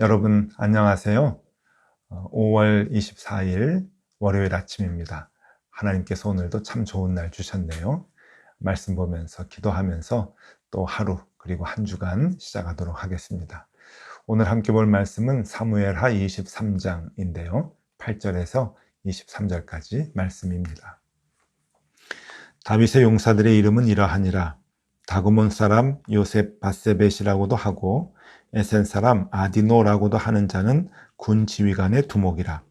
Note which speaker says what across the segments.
Speaker 1: 여러분 안녕하세요. 5월 24일 월요일 아침입니다. 하나님께서 오늘도 참 좋은 날 주셨네요. 말씀 보면서 기도하면서 또 하루 그리고 한 주간 시작하도록 하겠습니다. 오늘 함께 볼 말씀은 사무엘하 23장인데요. 8절에서 23절까지 말씀입니다. 다윗의 용사들의 이름은 이러하니라. 다그몬 사람 요셉 바세벳이라고도 하고 에센 사람 아디노라고도 하는 자는 군 지휘관의 두목이라.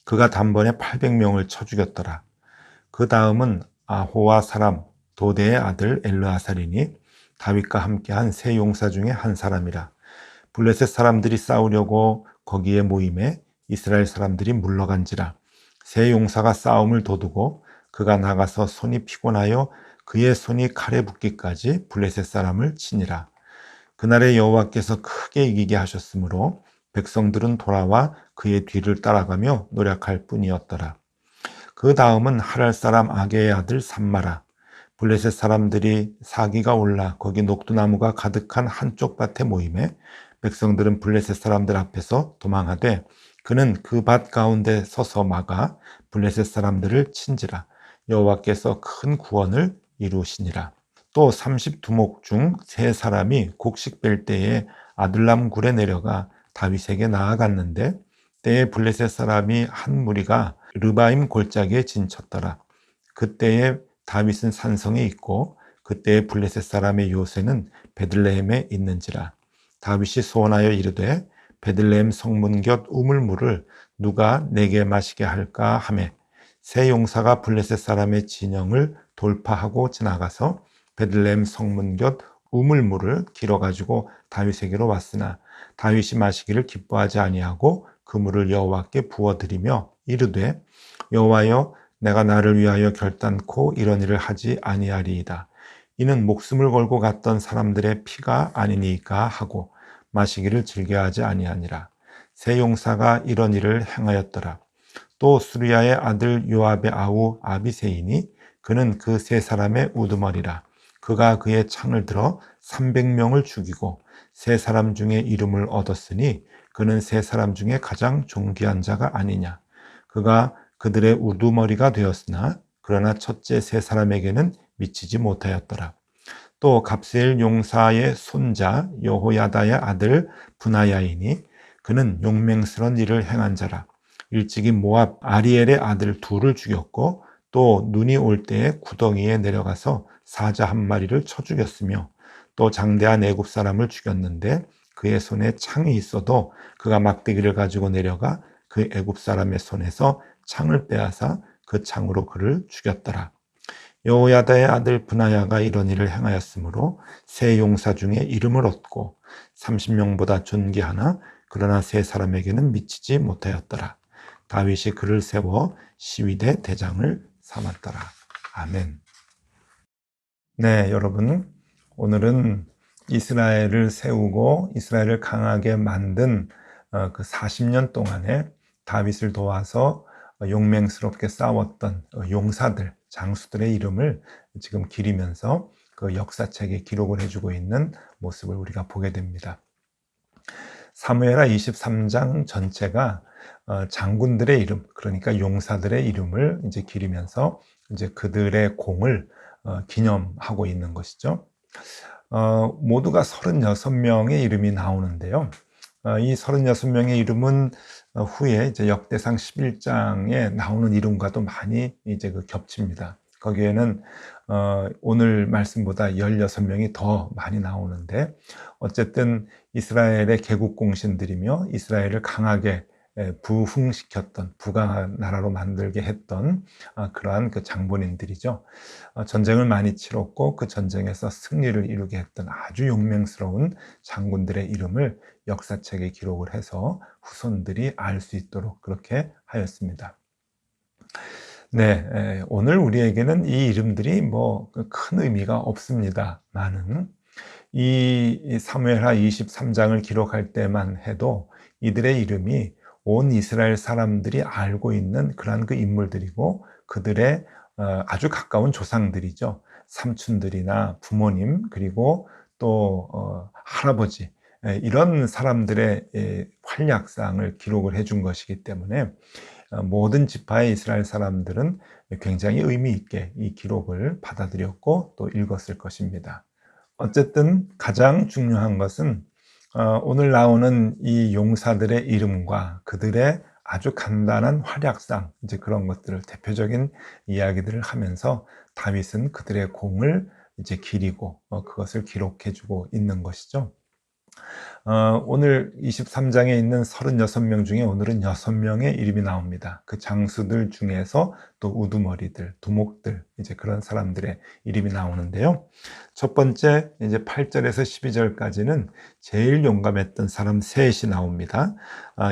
Speaker 1: 그가 단번에 800명을 쳐 죽였더라. 그 다음은 아호와 사람 도대의 아들 엘르아살이니 다윗과 함께한 세 용사 중에 한 사람이라. 블레셋 사람들이 싸우려고 거기에 모임에 이스라엘 사람들이 물러간지라. 세 용사가 싸움을 도두고 그가 나가서 손이 피곤하여 그의 손이 칼에 붙기까지 블레셋 사람을 치니라. 그날에 여호와께서 크게 이기게 하셨으므로 백성들은 돌아와 그의 뒤를 따라가며 노력할 뿐이었더라. 그 다음은 하랄 사람 아게의 아들 삼마라. 블레셋 사람들이 사기가 올라 거기 녹두나무가 가득한 한쪽 밭에 모임에 백성들은 블레셋 사람들 앞에서 도망하되 그는 그 밭 가운데 서서 막아 블레셋 사람들을 친지라. 여호와께서 큰 구원을 이루시니라. 또 30두목 중 3사람이 곡식 뺄 때에 아둘람 굴에 내려가 다윗에게 나아갔는데 때에 블레셋 사람이 한 무리가 르바임 골짜기에 진쳤더라. 그때에 다윗은 산성에 있고 그때에 블레셋 사람의 요새는 베들레헴에 있는지라. 다윗이 소원하여 이르되 베들레헴 성문 곁 우물물을 누가 내게 마시게 할까 하매 세 용사가 블레셋 사람의 진영을 돌파하고 지나가서 베들레헴 성문 곁 우물물을 길어가지고 다윗에게로 왔으나 다윗이 마시기를 기뻐하지 아니하고 그 물을 여호와께 부어드리며 이르되 여호와여 내가 나를 위하여 결단코 이런 일을 하지 아니하리이다. 이는 목숨을 걸고 갔던 사람들의 피가 아니니까 하고 마시기를 즐겨하지 아니하니라. 세 용사가 이런 일을 행하였더라. 또 수리야의 아들 요압의 아우 아비새이니 그는 그 세 사람의 우두머리라. 그가 그의 창을 들어 300명을 죽이고 세 사람 중에 이름을 얻었으니 그는 세 사람 중에 가장 존귀한 자가 아니냐. 그가 그들의 우두머리가 되었으나 그러나 첫째 세 사람에게는 미치지 못하였더라. 또 갑세엘 용사의 손자 여호야다의 아들 분하야이니 그는 용맹스런 일을 행한 자라. 일찍이 모압 아리엘의 아들 둘을 죽였고 또 눈이 올 때에 구덩이에 내려가서 사자 한 마리를 쳐 죽였으며 또 장대한 애굽 사람을 죽였는데 그의 손에 창이 있어도 그가 막대기를 가지고 내려가 그 애굽 사람의 손에서 창을 빼앗아 그 창으로 그를 죽였더라. 여호야다의 아들 분하야가 이런 일을 행하였으므로 세 용사 중에 이름을 얻고 30명보다 존귀하나 그러나 세 사람에게는 미치지 못하였더라. 다윗이 그를 세워 시위대 대장을 삼았더라. 아멘. 네, 여러분, 오늘은 이스라엘을 세우고 이스라엘을 강하게 만든 그 40년 동안에 다윗을 도와서 용맹스럽게 싸웠던 용사들, 장수들의 이름을 지금 기리면서 그 역사책에 기록을 해주고 있는 모습을 우리가 보게 됩니다. 사무엘하 23장 전체가 장군들의 이름, 그러니까 용사들의 이름을 이제 기리면서 이제 그들의 공을 기념하고 있는 것이죠. 모두가 36명의 이름이 나오는데요. 이 36명의 이름은 후에 이제 역대상 11장에 나오는 이름과도 많이 이제 겹칩니다. 거기에는 오늘 말씀보다 16명이 더 많이 나오는데 어쨌든 이스라엘의 개국공신들이며 이스라엘을 강하게 부흥시켰던 부강한 나라로 만들게 했던 그러한 그 장본인들이죠. 전쟁을 많이 치렀고 그 전쟁에서 승리를 이루게 했던 아주 용맹스러운 장군들의 이름을 역사책에 기록을 해서 후손들이 알 수 있도록 그렇게 하였습니다. 네, 오늘 우리에게는 이 이름들이 뭐 큰 의미가 없습니다만은 이 사무엘하 23장을 기록할 때만 해도 이들의 이름이 온 이스라엘 사람들이 알고 있는 그러한 그 인물들이고 그들의 아주 가까운 조상들이죠. 삼촌들이나 부모님 그리고 또 할아버지 이런 사람들의 활약상을 기록을 해준 것이기 때문에 모든 지파의 이스라엘 사람들은 굉장히 의미 있게 이 기록을 받아들였고 또 읽었을 것입니다. 어쨌든 가장 중요한 것은 오늘 나오는 이 용사들의 이름과 그들의 아주 간단한 활약상, 이제 그런 것들을 대표적인 이야기들을 하면서 다윗은 그들의 공을 이제 기리고 그것을 기록해주고 있는 것이죠. 오늘 23장에 있는 36명 중에 오늘은 6명의 이름이 나옵니다. 그 장수들 중에서 또 우두머리들, 두목들, 이제 그런 사람들의 이름이 나오는데요. 첫 번째, 이제 8절에서 12절까지는 제일 용감했던 사람 셋이 나옵니다.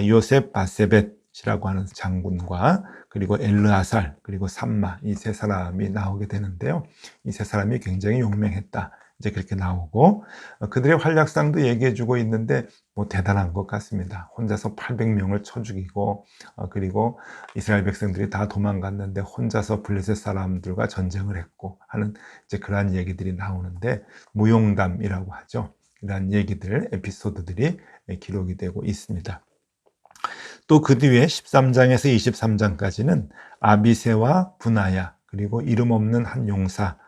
Speaker 1: 요셉 바세벳이라고 하는 장군과 그리고 엘르아살, 그리고 삼마, 이 세 사람이 나오게 되는데요. 이 세 사람이 굉장히 용맹했다. 이제 그렇게 나오고 그들의 활약상도 얘기해주고 있는데 뭐 대단한 것 같습니다. 혼자서 800명을 쳐 죽이고 그리고 이스라엘 백성들이 다 도망갔는데 혼자서 블레셋 사람들과 전쟁을 했고 하는 이제 그러한 얘기들이 나오는데 무용담이라고 하죠. 이러한 얘기들, 에피소드들이 기록이 되고 있습니다. 또 그 뒤에 13장에서 23장까지는 아비새와 분하야 그리고 이름 없는 한 용사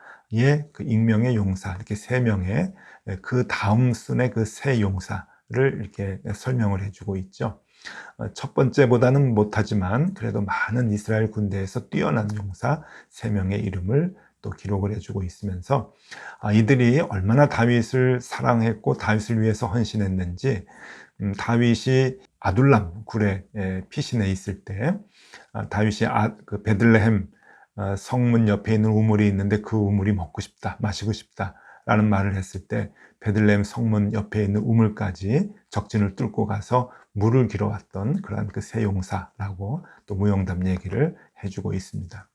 Speaker 1: 그 익명의 용사, 이렇게 세 명의 그 다음 순의 그 세 용사를 이렇게 설명을 해주고 있죠. 첫 번째보다는 못하지만 그래도 많은 이스라엘 군대에서 뛰어난 용사 세 명의 이름을 또 기록을 해주고 있으면서 이들이 얼마나 다윗을 사랑했고 다윗을 위해서 헌신했는지 다윗이 아둘람 굴에 피신해 있을 때 다윗이 그 베들레헴 성문 옆에 있는 우물이 있는데 그 우물이 먹고 싶다, 마시고 싶다 라는 말을 했을 때 베들레헴 성문 옆에 있는 우물까지 적진을 뚫고 가서 물을 길어왔던 그러한 그 세 용사라고 또 무용담 얘기를 해주고 있습니다.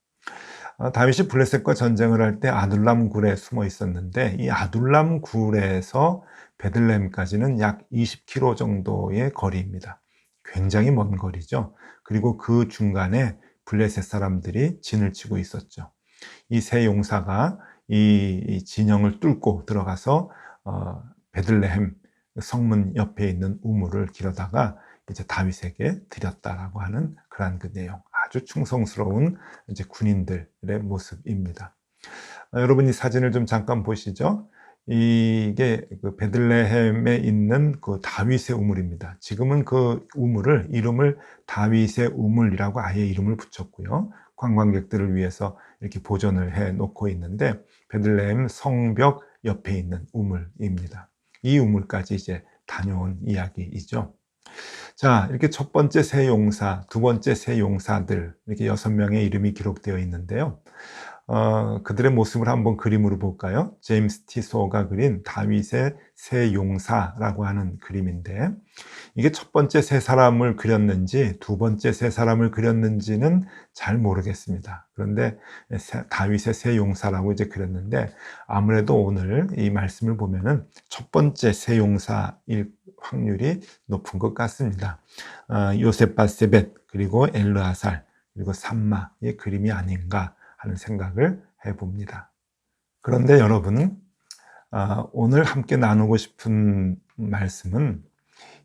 Speaker 1: 다윗이 블레셋과 전쟁을 할 때 아둘람 굴에 숨어 있었는데 이 아둘람 굴에서 베들레헴까지는 약 20km 정도의 거리입니다. 굉장히 먼 거리죠. 그리고 그 중간에 블레셋 사람들이 진을 치고 있었죠. 이 세 용사가 이 진영을 뚫고 들어가서 베들레헴 성문 옆에 있는 우물을 길어다가 이제 다윗에게 드렸다라고 하는 그러한 그 내용. 아주 충성스러운 이제 군인들의 모습입니다. 여러분 이 사진을 좀 잠깐 보시죠. 이게 그 베들레헴에 있는 그 다윗의 우물입니다. 지금은 그 우물을 이름을 다윗의 우물이라고 아예 이름을 붙였고요. 관광객들을 위해서 이렇게 보존을 해 놓고 있는데 베들레헴 성벽 옆에 있는 우물입니다. 이 우물까지 이제 다녀온 이야기이죠. 자, 이렇게 첫 번째 세 용사, 두 번째 세 용사들 이렇게 6명의 이름이 기록되어 있는데요. 그들의 모습을 한번 그림으로 볼까요? 제임스 티소가 그린 다윗의 세 용사라고 하는 그림인데 이게 첫 번째 세 사람을 그렸는지 두 번째 세 사람을 그렸는지는 잘 모르겠습니다. 그런데 다윗의 세 용사라고 이제 그렸는데 아무래도 오늘 이 말씀을 보면은 첫 번째 세 용사일 확률이 높은 것 같습니다. 요셉 바세벳 그리고 엘르아살 그리고 삼마의 그림이 아닌가 하는 생각을 해봅니다. 그런데 여러분, 오늘 함께 나누고 싶은 말씀은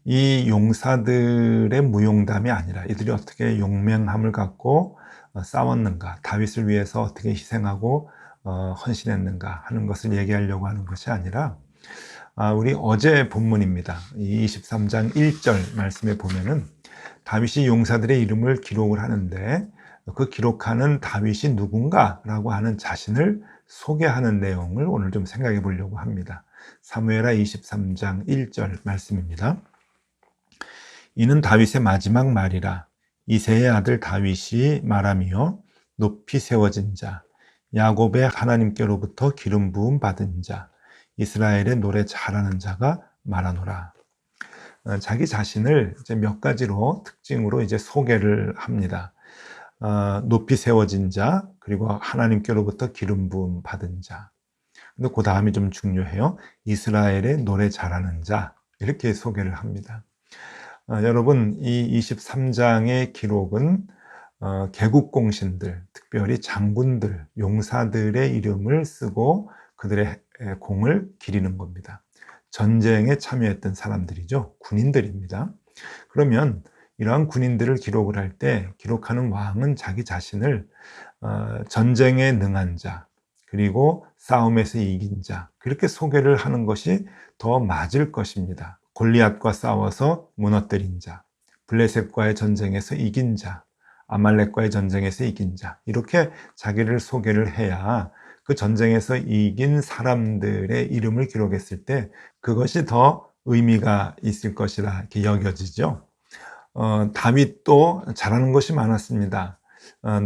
Speaker 1: 이 용사들의 무용담이 아니라 이들이 어떻게 용맹함을 갖고 싸웠는가, 다윗을 위해서 어떻게 희생하고 헌신했는가 하는 것을 얘기하려고 하는 것이 아니라 우리 어제 본문입니다. 이 23장 1절 말씀에 보면은 다윗이 용사들의 이름을 기록을 하는데 그 기록하는 다윗이 누군가라고 하는 자신을 소개하는 내용을 오늘 좀 생각해 보려고 합니다. 사무엘하 23장 1절 말씀입니다. 이는 다윗의 마지막 말이라. 이새의 아들 다윗이 말하며 높이 세워진 자, 야곱의 하나님께로부터 기름 부음 받은 자, 이스라엘의 노래 잘하는 자가 말하노라. 자기 자신을 이제 몇 가지로 특징으로 이제 소개를 합니다. 높이 세워진 자, 그리고 하나님께로부터 기름 부음 받은 자. 근데 그 다음이 좀 중요해요. 이스라엘의 노래 잘하는 자, 이렇게 소개를 합니다. 여러분, 이 23장의 기록은 개국공신들, 특별히 장군들, 용사들의 이름을 쓰고 그들의 공을 기리는 겁니다. 전쟁에 참여했던 사람들이죠. 군인들입니다. 그러면 이러한 군인들을 기록을 할 때 기록하는 왕은 자기 자신을 전쟁에 능한 자, 그리고 싸움에서 이긴 자, 그렇게 소개를 하는 것이 더 맞을 것입니다. 골리앗과 싸워서 무너뜨린 자, 블레셋과의 전쟁에서 이긴 자, 아말렉과의 전쟁에서 이긴 자, 이렇게 자기를 소개를 해야 그 전쟁에서 이긴 사람들의 이름을 기록했을 때 그것이 더 의미가 있을 것이라 이렇게 여겨지죠. 다윗도 잘하는 것이 많았습니다.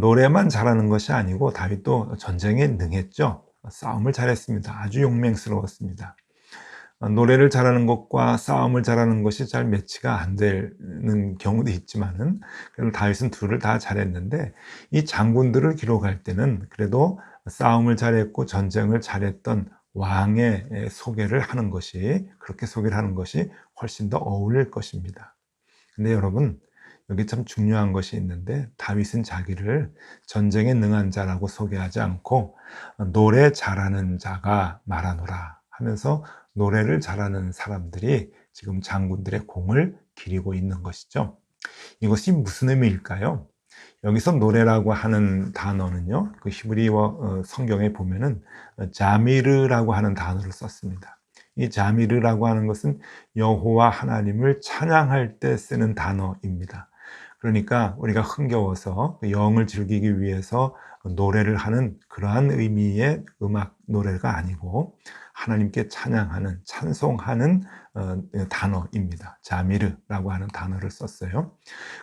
Speaker 1: 노래만 잘하는 것이 아니고 다윗도 전쟁에 능했죠. 싸움을 잘했습니다. 아주 용맹스러웠습니다. 노래를 잘하는 것과 싸움을 잘하는 것이 잘 매치가 안 되는 경우도 있지만은 그래도 다윗은 둘을 다 잘했는데 이 장군들을 기록할 때는 그래도 싸움을 잘했고 전쟁을 잘했던 왕의 소개를 하는 것이, 그렇게 소개를 하는 것이 훨씬 더 어울릴 것입니다. 근데 여러분, 여기 참 중요한 것이 있는데 다윗은 자기를 전쟁에 능한 자라고 소개하지 않고 노래 잘하는 자가 말하노라 하면서 노래를 잘하는 사람들이 지금 장군들의 공을 기리고 있는 것이죠. 이것이 무슨 의미일까요? 여기서 노래라고 하는 단어는요, 그 히브리어 성경에 보면은 자미르라고 하는 단어를 썼습니다. 이 자미르라고 하는 것은 여호와 하나님을 찬양할 때 쓰는 단어입니다. 그러니까 우리가 흥겨워서 영을 즐기기 위해서 노래를 하는 그러한 의미의 음악 노래가 아니고 하나님께 찬양하는, 찬송하는 단어입니다. 자미르라고 하는 단어를 썼어요.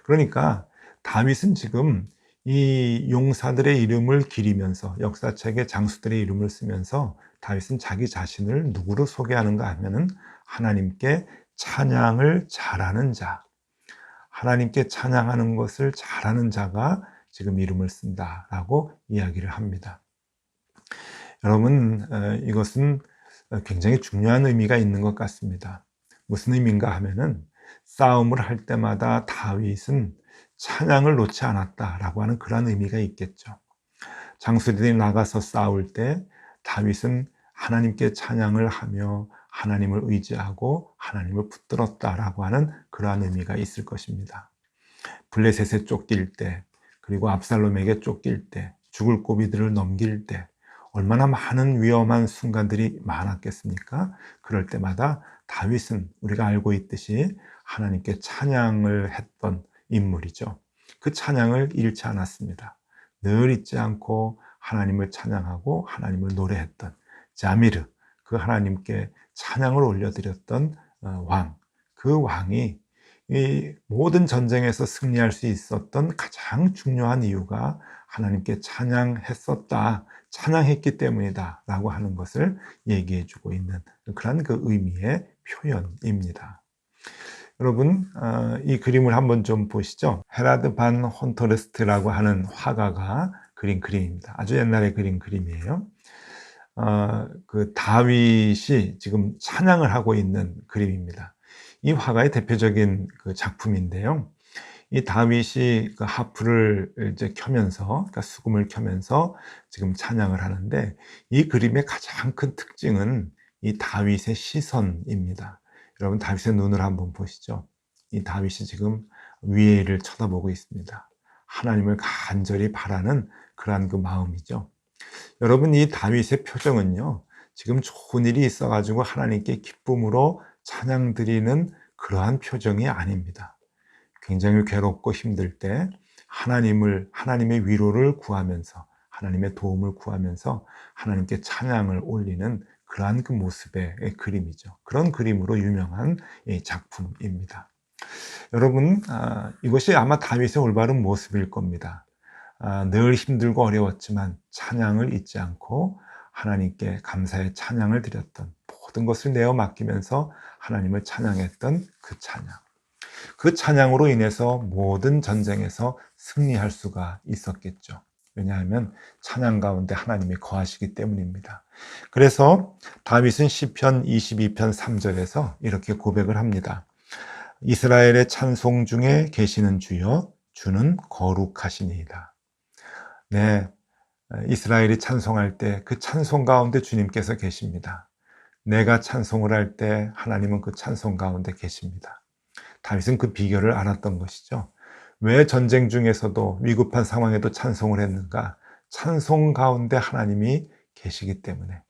Speaker 1: 그러니까 다윗은 지금 이 용사들의 이름을 기리면서 역사책에 장수들의 이름을 쓰면서 다윗은 자기 자신을 누구로 소개하는가 하면은 하나님께 찬양을 잘하는 자, 하나님께 찬양하는 것을 잘하는 자가 지금 이름을 쓴다라고 이야기를 합니다. 여러분, 이것은 굉장히 중요한 의미가 있는 것 같습니다. 무슨 의미인가 하면은 싸움을 할 때마다 다윗은 찬양을 놓지 않았다라고 하는 그런 의미가 있겠죠. 장수들이 나가서 싸울 때 다윗은 하나님께 찬양을 하며 하나님을 의지하고 하나님을 붙들었다라고 하는 그러한 의미가 있을 것입니다. 블레셋에 쫓길 때, 그리고 압살롬에게 쫓길 때, 죽을 고비들을 넘길 때 얼마나 많은 위험한 순간들이 많았겠습니까? 그럴 때마다 다윗은 우리가 알고 있듯이 하나님께 찬양을 했던 인물이죠. 그 찬양을 잃지 않았습니다. 늘 잊지 않고 하나님을 찬양하고 하나님을 노래했던 자미르, 그 하나님께 찬양을 올려드렸던 왕, 그 왕이 이 모든 전쟁에서 승리할 수 있었던 가장 중요한 이유가 하나님께 찬양했었다, 찬양했기 때문이다 라고 하는 것을 얘기해 주고 있는 그런 그 의미의 표현입니다. 여러분, 이 그림을 한번 좀 보시죠. 헤라드 반 혼터르스트라고 하는 화가가 그린 그림입니다. 아주 옛날에 그린 그림이에요. 그 다윗이 지금 찬양을 하고 있는 그림입니다. 이 화가의 대표적인 그 작품인데요. 이 다윗이 그 하프를 이제 켜면서, 그러니까 수금을 켜면서 지금 찬양을 하는데, 이 그림의 가장 큰 특징은 이 다윗의 시선입니다. 여러분, 다윗의 눈을 한번 보시죠. 이 다윗이 지금 위에를 쳐다보고 있습니다. 하나님을 간절히 바라는 그러한 그 마음이죠. 여러분, 이 다윗의 표정은요, 지금 좋은 일이 있어가지고 하나님께 기쁨으로 찬양 드리는 그러한 표정이 아닙니다. 굉장히 괴롭고 힘들 때 하나님의 위로를 구하면서, 하나님의 도움을 구하면서 하나님께 찬양을 올리는 그러한 그 모습의 그림이죠. 그런 그림으로 유명한 작품입니다. 여러분, 이것이 아마 다윗의 올바른 모습일 겁니다. 늘 힘들고 어려웠지만 찬양을 잊지 않고 하나님께 감사의 찬양을 드렸던, 모든 것을 내어 맡기면서 하나님을 찬양했던 그 찬양. 그 찬양으로 인해서 모든 전쟁에서 승리할 수가 있었겠죠. 왜냐하면 찬양 가운데 하나님이 거하시기 때문입니다. 그래서 다윗은 시편 22편 3절에서 이렇게 고백을 합니다. 이스라엘의 찬송 중에 계시는 주여, 주는 거룩하시니이다. 네, 이스라엘이 찬송할 때 그 찬송 가운데 주님께서 계십니다. 내가 찬송을 할 때 하나님은 그 찬송 가운데 계십니다. 다윗은 그 비결을 알았던 것이죠. 왜 전쟁 중에서도 위급한 상황에도 찬송을 했는가? 찬송 가운데 하나님이 계시기 때문에,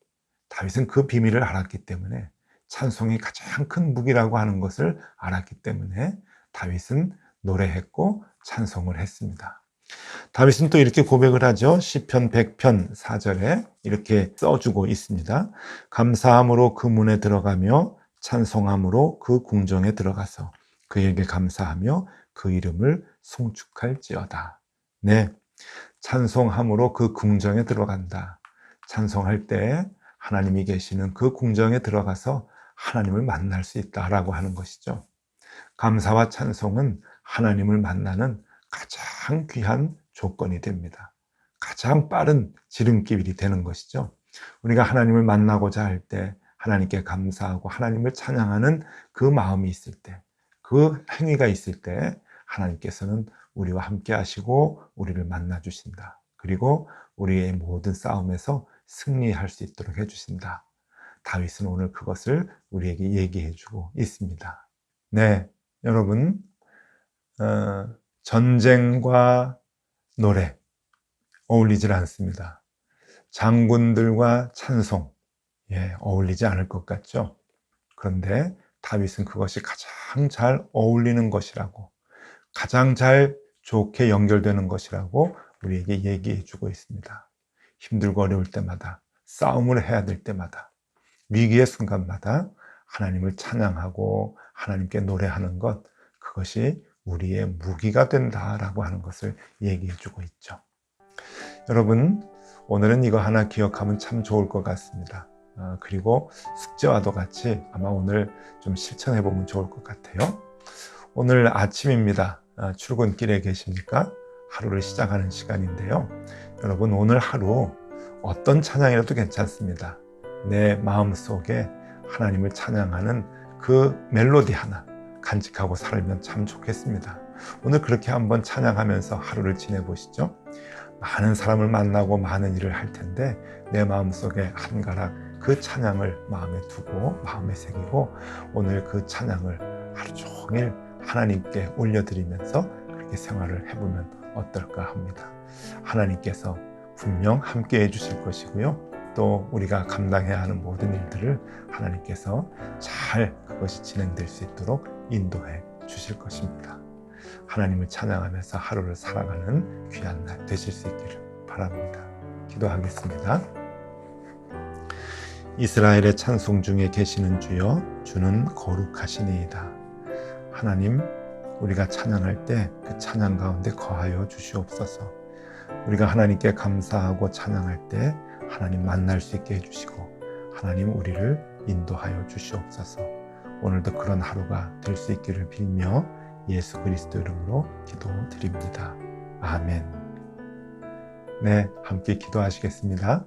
Speaker 1: 다윗은 그 비밀을 알았기 때문에, 찬송이 가장 큰 무기라고 하는 것을 알았기 때문에 다윗은 노래했고 찬송을 했습니다. 다윗은 또 이렇게 고백을 하죠. 시편 100편 4절에 이렇게 써주고 있습니다. 감사함으로 그 문에 들어가며 찬송함으로 그 궁정에 들어가서 그에게 감사하며 그 이름을 송축할지어다. 네, 찬송함으로 그 궁정에 들어간다. 찬송할 때 하나님이 계시는 그 궁정에 들어가서 하나님을 만날 수 있다라고 하는 것이죠. 감사와 찬송은 하나님을 만나는 가장 귀한 조건이 됩니다. 가장 빠른 지름길이 되는 것이죠. 우리가 하나님을 만나고자 할 때 하나님께 감사하고 하나님을 찬양하는 그 마음이 있을 때, 그 행위가 있을 때 하나님께서는 우리와 함께 하시고 우리를 만나 주신다. 그리고 우리의 모든 싸움에서 승리할 수 있도록 해주신다. 다윗은 오늘 그것을 우리에게 얘기해 주고 있습니다. 네, 여러분, 전쟁과 노래 어울리질 않습니다. 장군들과 찬송, 어울리지 않을 것 같죠? 그런데 다윗은 그것이 가장 잘 어울리는 것이라고, 가장 잘 좋게 연결되는 것이라고 우리에게 얘기해 주고 있습니다. 힘들고 어려울 때마다, 싸움을 해야 될 때마다, 위기의 순간마다 하나님을 찬양하고 하나님께 노래하는 것, 그것이 우리의 무기가 된다라고 하는 것을 얘기해 주고 있죠. 여러분, 오늘은 이거 하나 기억하면 참 좋을 것 같습니다. 그리고 숙제와도 같이 아마 오늘 좀 실천해 보면 좋을 것 같아요. 오늘 아침입니다. 출근길에 계십니까? 하루를 시작하는 시간인데요. 여러분, 오늘 하루 어떤 찬양이라도 괜찮습니다. 내 마음속에 하나님을 찬양하는 그 멜로디 하나 간직하고 살면 참 좋겠습니다. 오늘 그렇게 한번 찬양하면서 하루를 지내보시죠. 많은 사람을 만나고 많은 일을 할 텐데 내 마음속에 한 가락 그 찬양을 마음에 두고 마음에 새기고 오늘 그 찬양을 하루 종일 하나님께 올려드리면서 그렇게 생활을 해보면 어떨까 합니다. 하나님께서 분명 함께 해주실 것이고요. 또 우리가 감당해야 하는 모든 일들을 하나님께서 잘 그것이 진행될 수 있도록 인도해 주실 것입니다. 하나님을 찬양하면서 하루를 살아가는 귀한 날 되실 수 있기를 바랍니다. 기도하겠습니다. 이스라엘의 찬송 중에 계시는 주여, 주는 거룩하시니이다. 하나님, 우리가 찬양할 때 그 찬양 가운데 거하여 주시옵소서. 우리가 하나님께 감사하고 찬양할 때 하나님 만날 수 있게 해주시고 하나님 우리를 인도하여 주시옵소서. 오늘도 그런 하루가 될 수 있기를 빌며 예수 그리스도 이름으로 기도드립니다. 아멘. 네, 함께 기도하시겠습니다.